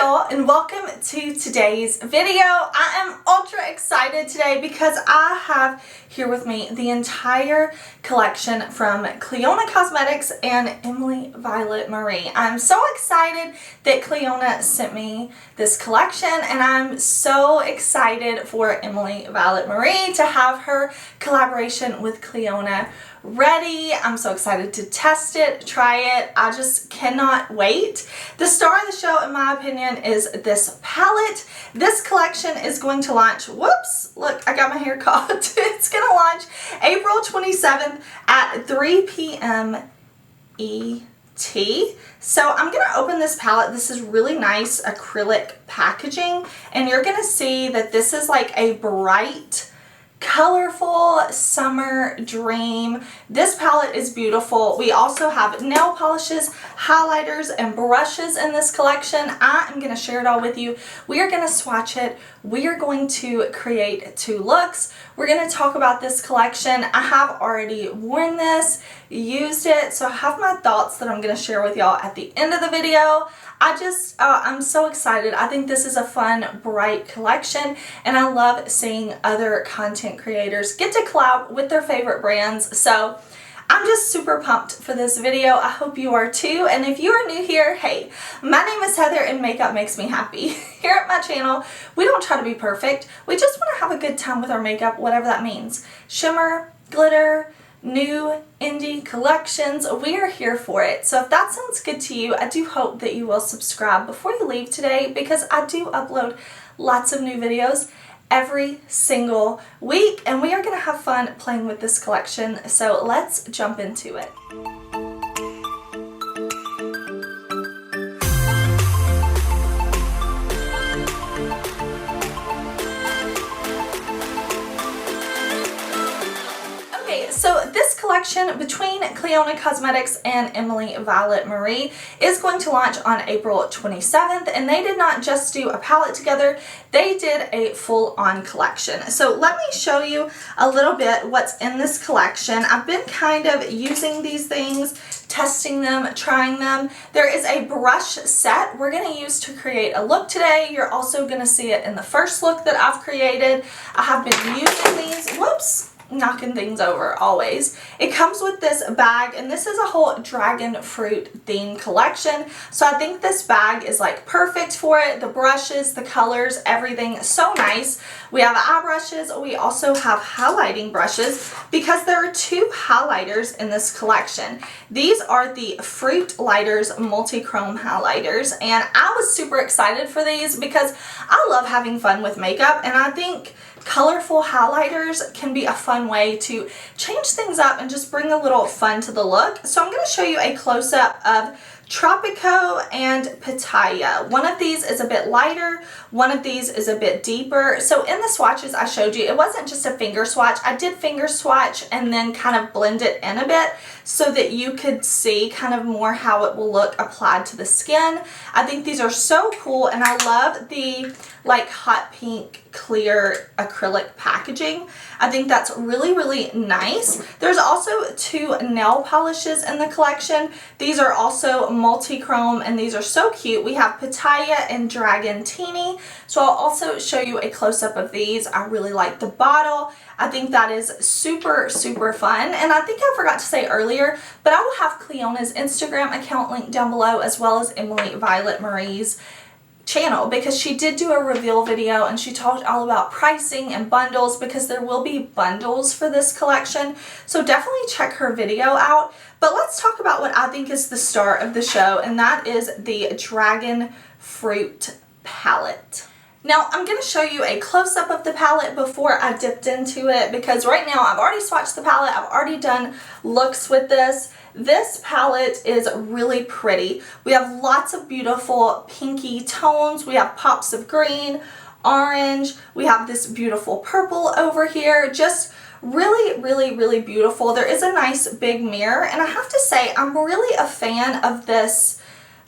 y'all, and welcome to today's video. I am ultra excited today because I have here with me the entire collection from Clionadh Cosmetics and Emily Violet Marie. I'm so excited that Clionadh sent me this collection, and I'm so excited for Emily Violet Marie to have her collaboration with Clionadh ready. I'm so excited to test it, try it. I just cannot wait. The star of the show, in my opinion, is this palette. This collection is going to launch, whoops, look, I got my hair caught. It's going to launch April 27th at 3 p.m. ET. So I'm going to open this palette. This is really nice acrylic packaging, and you're going to see that this is like a bright, colorful summer dream. This palette is beautiful. We also have nail polishes, highlighters, and brushes in this collection. I am going to share it all with you. We are going to swatch it. We are going to create two looks. We're going to talk about this collection. I have already worn this, used it, so I have my thoughts that I'm going to share with y'all at the end of the video. I'm so excited. I think this is a fun, bright collection, and I love seeing other content creators get to collab with their favorite brands. So I'm just super pumped for this video. I hope you are too. And if you are new here, hey, my name is Heather and makeup makes me happy. Here at my channel, we don't try to be perfect. We just want to have a good time with our makeup, whatever that means. Shimmer, glitter, new indie collections, we are here for it. So if that sounds good to you, I do hope that you will subscribe before you leave today, because I do upload lots of new videos every single week, and we are going to have fun playing with this collection. So let's jump into it. So this collection between Clionadh Cosmetics and Emily Violet Marie is going to launch on April 27th, and they did not just do a palette together, they did a full-on collection. So let me show you a little bit what's in this collection. I've been kind of using these things, testing them, trying them. There is a brush set we're going to use to create a look today. You're also going to see it in the first look that I've created. I have been using these, whoops, knocking things over always. It comes with this bag, and this is a whole dragon fruit theme collection, so I think this bag is like perfect for it. The brushes, the colors, everything so nice. We have eye brushes. We also have highlighting brushes because there are two highlighters in this collection. These are the Fruit Lighters multi-chrome highlighters, and I was super excited for these because I love having fun with makeup, and I think colorful highlighters can be a fun way to change things up and just bring a little fun to the look. So I'm going to show you a close-up of Tropico and Pitaya. One of these is a bit lighter, one of these is a bit deeper. So in the swatches I showed you, it wasn't just a finger swatch. I did finger swatch and then kind of blend it in a bit so that you could see kind of more how it will look applied to the skin. I think these are so cool, and I love the like hot pink clear acrylic packaging. I think that's really, really nice. There's also two nail polishes in the collection. These are also multi-chrome, and these are so cute. We have Pitaya and Dragon Teeny. So I'll also show you a close-up of these. I really like the bottle. I think that is super, super fun. And I think I forgot to say earlier, but I will have Clionadh's Instagram account linked down below, as well as Emily Violet Marie's channel, because she did do a reveal video and she talked all about pricing and bundles, because there will be bundles for this collection. So definitely check her video out. But let's talk about what I think is the star of the show, and that is the Dragon Fruit palette. Now I'm going to show you a close-up of the palette before I dipped into it, because right now I've already swatched the palette, I've already done looks with this. This palette is really pretty. We have lots of beautiful pinky tones. We have pops of green, orange. We have this beautiful purple over here. Just really, really, really beautiful. There is a nice big mirror, and I have to say I'm really a fan of this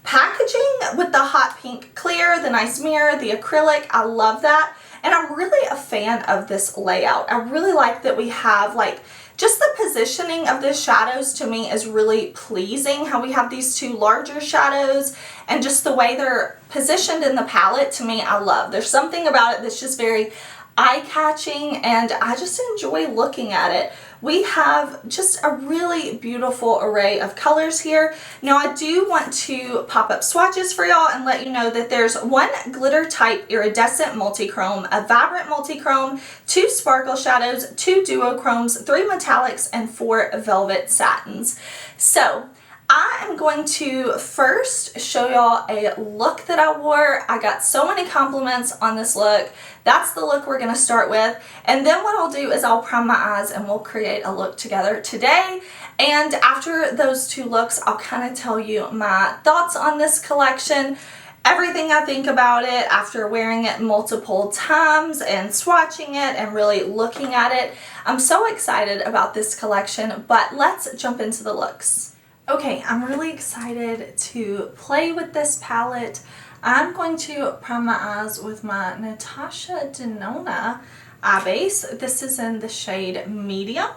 packaging with the hot pink clear, the nice mirror, the acrylic. I love that. And I'm really a fan of this layout. I really like that we have like Just the positioning of the shadows to me is really pleasing. How we have these two larger shadows and just the way they're positioned in the palette, to me, I love. There's something about it that's just very eye-catching, and I just enjoy looking at it. We have just a really beautiful array of colors here. Now I do want to pop up swatches for y'all and let you know that there's one glitter type iridescent multichrome, a vibrant multichrome, 2 sparkle shadows, 2 duochromes, 3 metallics, and 4 velvet satins. So I am going to first show y'all a look that I wore. I got so many compliments on this look. That's the look we're going to start with. And then what I'll do is I'll prime my eyes and we'll create a look together today. And after those 2 looks, I'll kind of tell you my thoughts on this collection, everything I think about it after wearing it multiple times and swatching it and really looking at it. I'm so excited about this collection, but let's jump into the looks. Okay, I'm really excited to play with this palette. I'm going to prime my eyes with my NATASHA DENONA eye base. This is in the shade medium.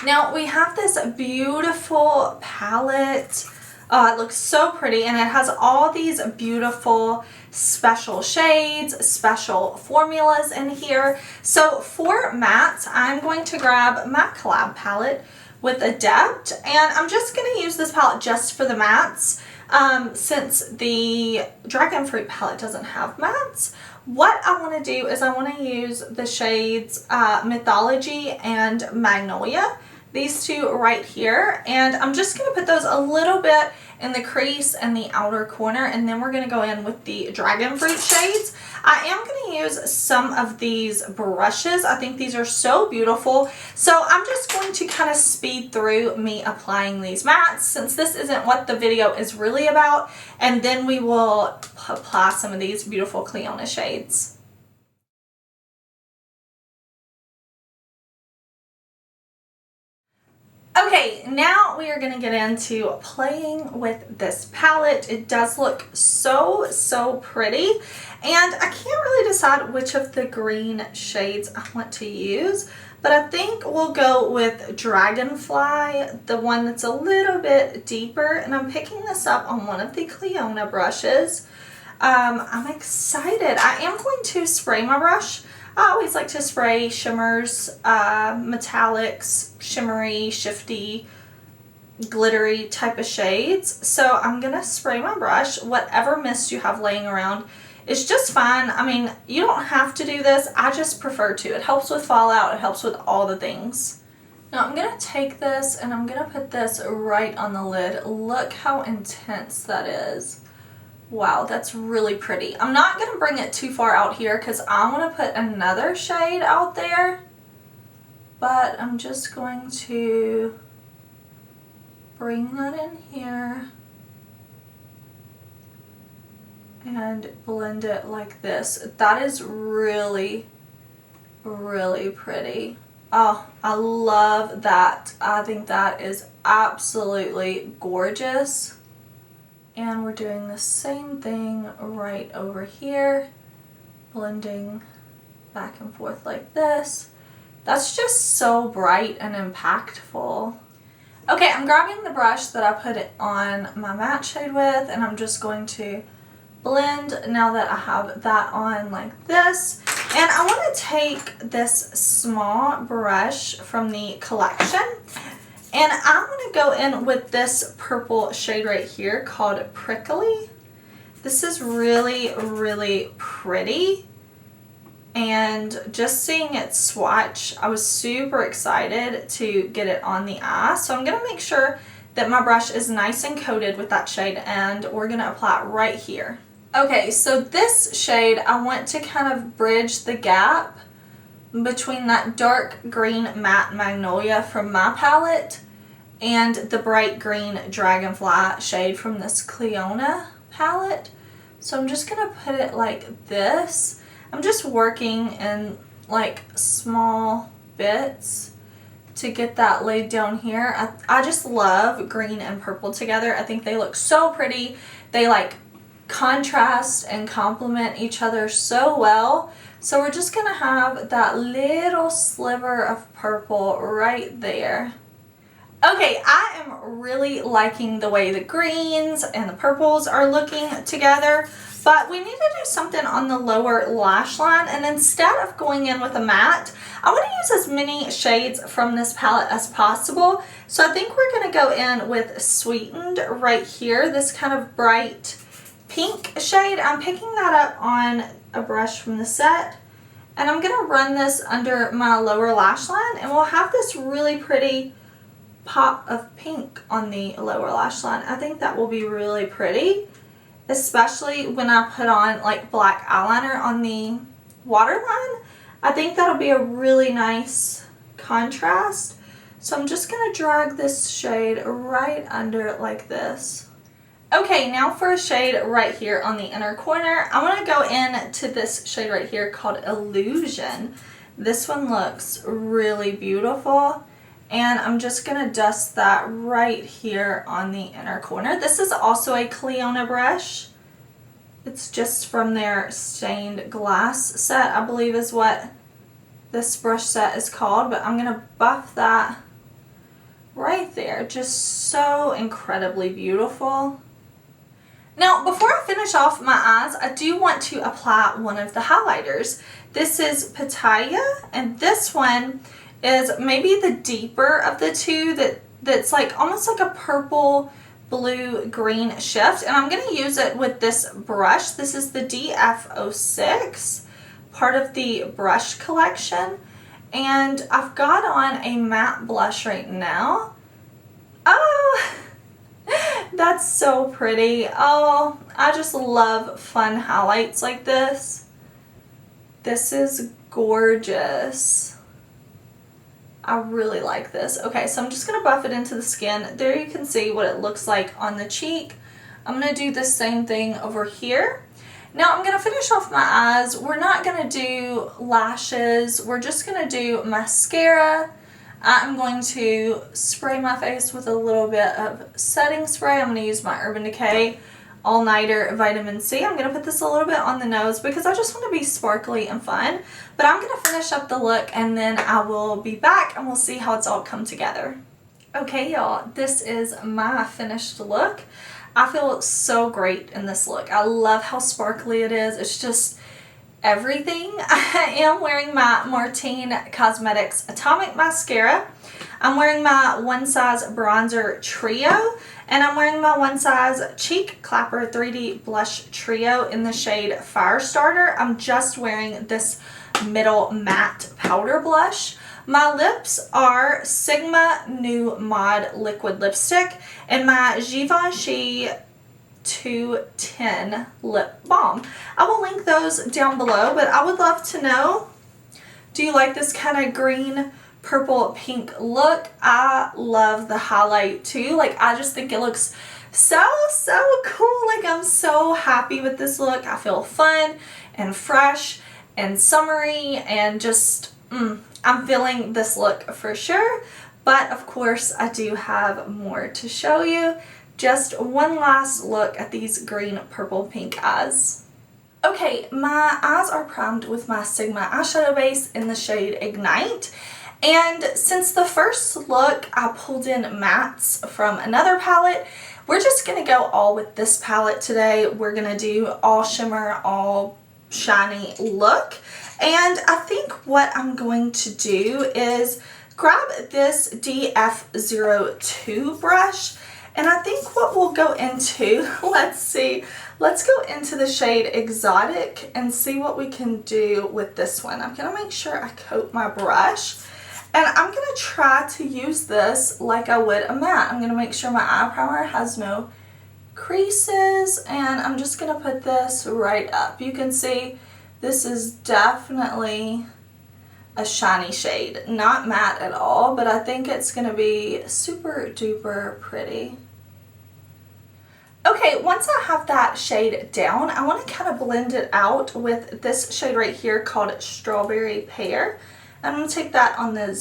Now we have this beautiful palette. It looks so pretty, and it has all these beautiful special shades, special formulas in here. So for mattes, I'm going to grab my collab palette with Adept, and I'm just going to use this palette just for the mattes since the Dragon Fruit palette doesn't have mattes. What I want to do is I want to use the shades Mythology and Magnolia, these 2 right here, and I'm just going to put those a little bit in the crease and the outer corner, and then we're going to go in with the Dragon Fruit shades. I am going to use some of these brushes. I think these are so beautiful. So I'm just going to kind of speed through me applying these mattes since this isn't what the video is really about. And then we will apply some of these beautiful Clionadh shades. Okay, now we are going to get into playing with this palette. It does look so pretty, and I can't really decide which of the green shades I want to use, but I think we'll go with Dragonfly, the one that's a little bit deeper, and I'm picking this up on one of the Clionadh brushes. I'm excited. I am going to spray my brush. I always like to spray shimmers, metallics, shimmery, shifty, glittery type of shades. So I'm going to spray my brush. Whatever mist you have laying around is just fine. I mean, you don't have to do this. I just prefer to. It helps with fallout. It helps with all the things. Now I'm going to take this and I'm going to put this right on the lid. Look how intense that is. Wow, that's really pretty. I'm not going to bring it too far out here because I want to put another shade out there. But I'm just going to bring that in here and blend it like this. That is really pretty. Oh, I love that. I think that is absolutely gorgeous. And we're doing the same thing right over here, blending back and forth like this. That's just so bright and impactful. Okay, I'm grabbing the brush that I put it on my matte shade with, and I'm just going to blend now that I have that on like this. And I want to take this small brush from the collection, and I'm going to go in with this purple shade right here called Prickly. This is really pretty, and just seeing it swatch, I was super excited to get it on the eye. So I'm going to make sure that my brush is nice and coated with that shade, and we're going to apply it right here. Okay, so this shade, I want to kind of bridge the gap between that dark green matte Magnolia from my palette and the bright green Dragonfly shade from this Clionadh palette. So I'm just going to put it like this. I'm just working in like small bits to get that laid down here. I just love green and purple together. I think they look so pretty. They like contrast and complement each other so well. So we're just going to have that little sliver of purple right there. Okay, I am really liking the way the greens and the purples are looking together, but we need to do something on the lower lash line, and instead of going in with a matte, I want to use as many shades from this palette as possible. So I think we're going to go in with Sweetened right here, this kind of bright pink shade. I'm picking that up on a brush from the set, and I'm going to run this under my lower lash line, and we'll have this really pretty pop of pink on the lower lash line. I think that will be really pretty, especially when I put on like black eyeliner on the waterline. I think that'll be a really nice contrast. So I'm just going to drag this shade right under like this. Okay, now for a shade right here on the inner corner, I want to go into this shade right here called Illusion. This one looks really beautiful. And I'm just going to dust that right here on the inner corner. This is also a Clionadh brush. It's just from their stained glass set, I believe is what this brush set is called. But I'm going to buff that right there. Just so incredibly beautiful. Now, before I finish off my eyes, I do want to apply one of the highlighters. This is Pitaya, and this one is maybe the deeper of the two, that's like almost like a purple blue green shift, and I'm going to use it with this brush. This is the DF06, part of the brush collection, and I've got on a matte blush right now. Oh, that's so pretty. Oh, I just love fun highlights like this. This is gorgeous. I really like this. Okay, so I'm just going to buff it into the skin. There you can see what it looks like on the cheek. I'm going to do the same thing over here. Now I'm going to finish off my eyes. We're not going to do lashes. We're just going to do mascara. I'm going to spray my face with a little bit of setting spray. I'm going to use my Urban Decay All Nighter Vitamin C. I'm going to put this a little bit on the nose because I just want to be sparkly and fun. But I'm going to finish up the look and then I will be back and we'll see how it's all come together. Okay, y'all, this is my finished look. I feel so great in this look. I love how sparkly it is. It's just everything. I am wearing my Martine Cosmetics Atomic Mascara. I'm wearing my One Size Bronzer Trio. And I'm wearing my One Size Cheek Clapper 3D Blush Trio in the shade Firestarter. I'm just wearing this middle matte powder blush. My lips are Sigma New Mod Liquid Lipstick and my Givenchy 210 Lip Balm. I will link those down below, but I would love to know, do you like this kind of green, purple, pink look? I love the highlight too. Like, I just think it looks so cool. Like, I'm so happy with this look. I feel fun and fresh and summery and just, I'm feeling this look for sure. But of course, I do have more to show you. Just one last look at these green, purple, pink eyes. Okay, my eyes are primed with my Sigma eyeshadow base in the shade Ignite. And since the first look I pulled in mattes from another palette, we're just going to go all with this palette today. We're going to do all shimmer, all shiny look. And I think what I'm going to do is grab this DF02 brush. And I think what we'll go into, let's go into the shade Exotic and see what we can do with this one. I'm going to make sure I coat my brush. And I'm going to try to use this like I would a matte. I'm going to make sure my eye primer has no creases. And I'm just going to put this right up. You can see this is definitely a shiny shade. Not matte at all, but I think it's going to be super duper pretty. Okay, once I have that shade down, I want to kind of blend it out with this shade right here called Strawberry Pear. I'm going to take that on the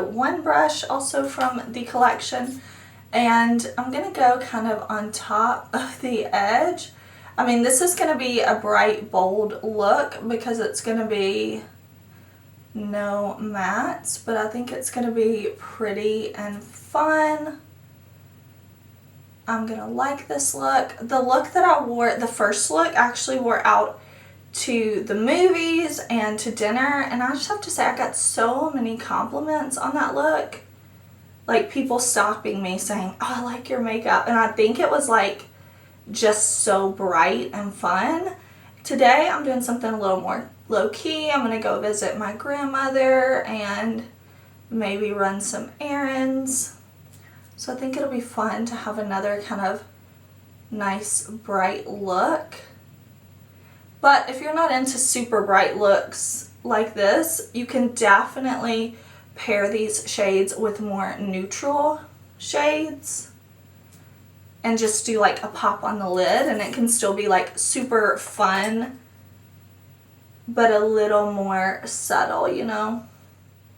01 brush, also from the collection, and I'm going to go kind of on top of the edge. I mean, this is going to be a bright, bold look because it's going to be no mattes, but I think it's going to be pretty and fun. I'm going to like this look. The look that I wore, the first look, I actually wore out to the movies and to dinner, and I just have to say I got so many compliments on that look. Like, people stopping me saying, oh, I like your makeup, and I think it was like just so bright and fun. Today I'm doing something a little more low-key. I'm gonna go visit my grandmother and maybe run some errands. So I think it'll be fun to have another kind of nice bright look. But if you're not into super bright looks like this, you can definitely pair these shades with more neutral shades and just do like a pop on the lid, and it can still be like super fun but a little more subtle, you know.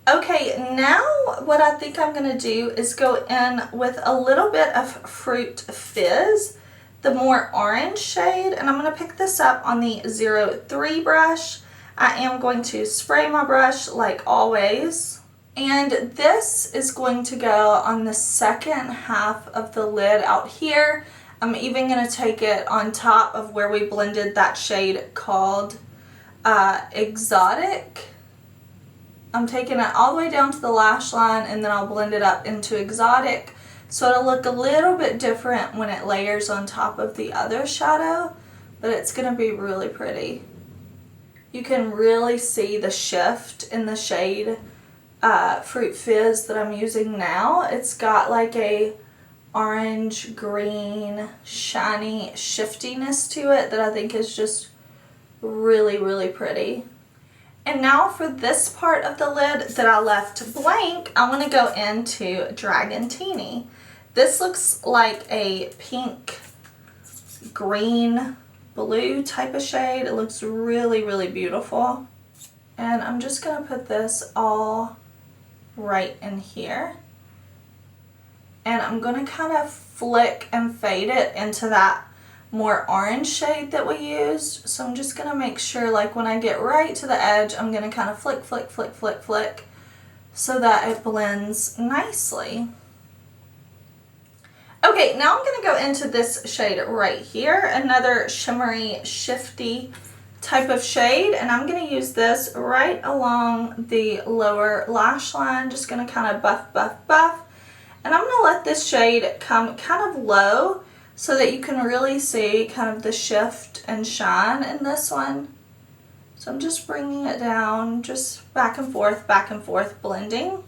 Okay, now what I think I'm gonna do is go in with a little bit of Fruit Fizz, the more orange shade, and I'm gonna pick this up on the 03 brush. I am going to spray my brush like always, and this is going to go on the second half of the lid out here. I'm even gonna take it on top of where we blended that shade called Exotic. I'm taking it all the way down to the lash line, and then I'll blend it up into Exotic, so it'll look a little bit different when it layers on top of the other shadow, but it's gonna be really pretty. You can really see the shift in the shade Fruit Fizz that I'm using now. It's got like a orange, green, shiny shiftiness to it that I think is just really, really pretty. And now for this part of the lid that I left blank, I want to go into Dragon Teeny. This looks like a pink, green, blue type of shade. It looks really, really beautiful. And I'm just going to put this all right in here. And I'm going to kind of flick and fade it into that more orange shade that we used. So I'm just going to make sure, like, when I get right to the edge, I'm going to kind of flick, flick, flick, flick, flick so that it blends nicely. Okay, now I'm going to go into this shade right here, another shimmery, shifty type of shade, and I'm going to use this right along the lower lash line. Just going to kind of buff, buff, buff. And I'm going to let this shade come kind of low so that you can really see kind of the shift and shine in this one. So I'm just bringing it down, just back and forth, blending.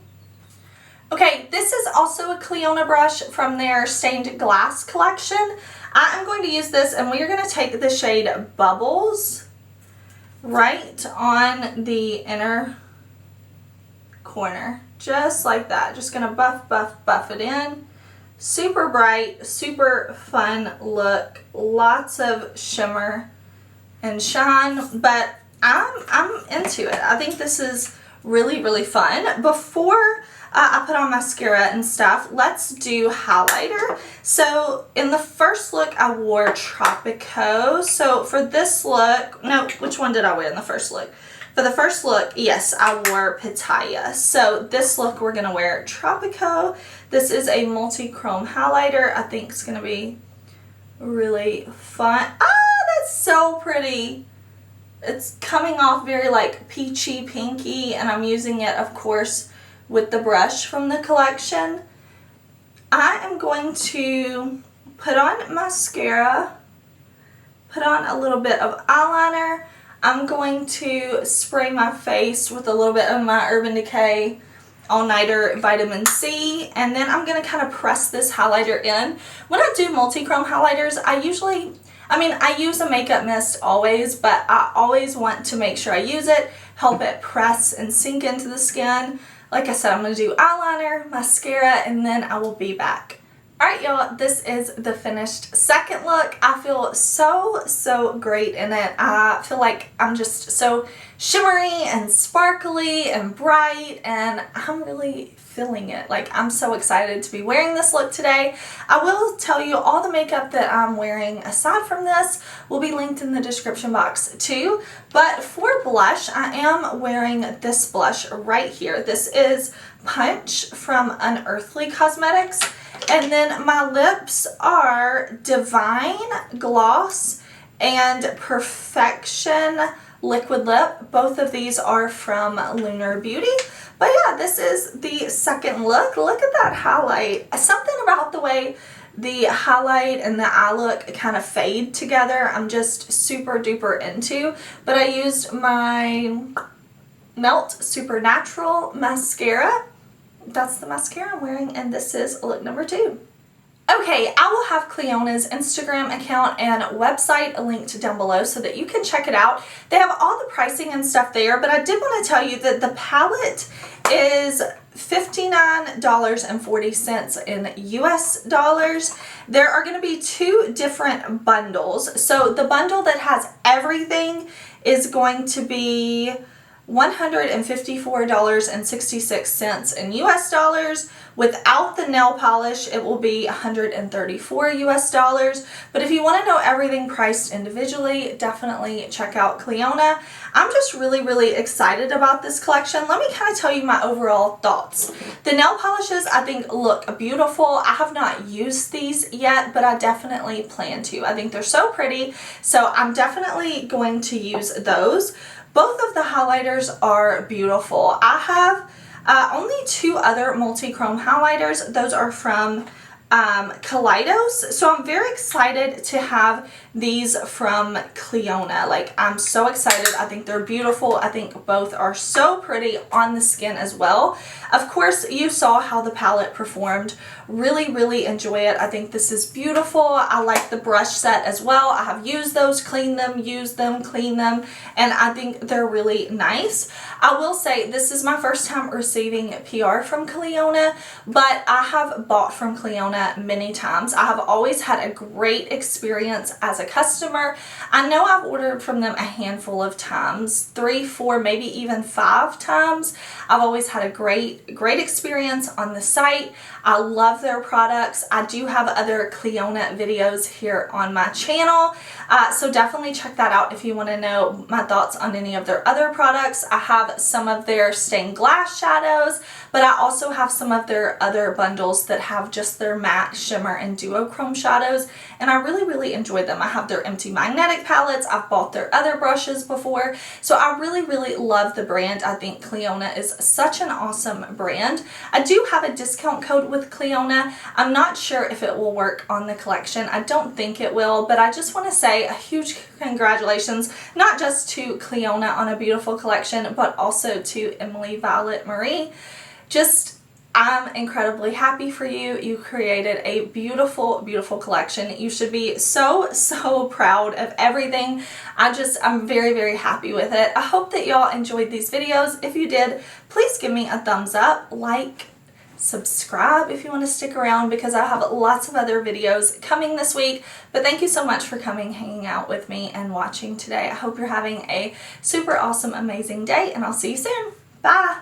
Okay, this is also a Clionadh brush from their Stained Glass collection. I am going to use this, and we are going to take the shade Bubbles right on the inner corner, just like that. Just going to buff, buff, buff it in. Super bright, super fun look, lots of shimmer and shine, but I'm into it. I think this is really, really fun. Before I put on mascara and stuff, let's do highlighter. So in the first look, I wore Tropico. So for this look, no, which one did I wear in the first look? For the first look, yes, I wore Pitaya. So this look, we're going to wear Tropico. This is a multi-chrome highlighter. I think it's going to be really fun. Ah, that's so pretty. It's coming off very like peachy pinky, and I'm using it, of course, with the brush from the collection. I am going to put on mascara, put on a little bit of eyeliner. I'm going to spray my face with a little bit of my Urban Decay All Nighter Vitamin C, and then I'm going to kind of press this highlighter in. When I do multi-chrome highlighters, I use a makeup mist always, but I always want to make sure I use it, help it press and sink into the skin. Like I said, I'm going to do eyeliner, mascara, and then I will be back. Alright y'all, this is the finished second look. I feel so great in it. I feel like I'm just so shimmery and sparkly and bright, and I'm really feeling it. Like, I'm so excited to be wearing this look today. I will tell you all the makeup that I'm wearing aside from this will be linked in the description box too. But for blush, I am wearing this blush right here. This is Punch from Unearthly Cosmetics. And then my lips are Divine Gloss and Perfection Liquid Lip. Both of these are from Lunar Beauty. But yeah, this is the second look. Look at that highlight. Something about the way the highlight and the eye look kind of fade together, I'm just super duper into. But I used my Melt Supernatural mascara. That's the mascara I'm wearing, and this is look number 2. Okay, I will have Clionadh's Instagram account and website linked down below so that you can check it out. They have all the pricing and stuff there, but I did want to tell you that the palette is $59.40 in US dollars. There are going to be 2 different bundles. So the bundle that has everything is going to be $154.66 in US dollars. Without the nail polish, it will be $134 US dollars. But if you want to know everything priced individually, definitely check out Clionadh. I'm just really excited about this collection. Let me kind of tell you my overall thoughts. The nail polishes I think look beautiful. I have not used these yet, but I definitely plan to. I think they're so pretty, so I'm definitely going to use those. Both of the highlighters are beautiful. I have only 2 other multi-chrome highlighters. Those are from Kaleidos. So I'm very excited to have these from Clionadh. Like, I'm so excited. I think they're beautiful. I think both are so pretty on the skin as well. Of course, you saw how the palette performed. Really enjoy it. I think this is beautiful. I like the brush set as well. I have used those, cleaned them, used them, cleaned them, and I think they're really nice. I will say this is my first time receiving PR from Clionadh, but I have bought from Clionadh many times. I have always had a great experience as a customer. I know I've ordered from them a handful of times, 3, 4, maybe even 5 times. I've always had a great experience on the site. I love their products. I do have other Clionadh videos here on my channel, so definitely check that out if you want to know my thoughts on any of their other products. I have some of their stained glass shadows, but I also have some of their other bundles that have just their matte, shimmer, and duochrome shadows, and I really enjoy them. I have their empty magnetic palettes. I've bought their other brushes before, so I really love the brand. I think Clionadh is such an awesome brand. I do have a discount code with Clionadh. I'm not sure if it will work on the collection. I don't think it will, but I just want to say a huge congratulations, not just to Clionadh on a beautiful collection, but also to Emily Violet Marie. I'm incredibly happy for you. You created a beautiful collection. You should be so proud of everything. I'm very happy with it. I hope that y'all enjoyed these videos. If you did, please give me a thumbs up, like, subscribe if you want to stick around, because I have lots of other videos coming this week. But thank you so much for coming, hanging out with me, and watching today. I hope you're having a super awesome, amazing day, and I'll see you soon. Bye!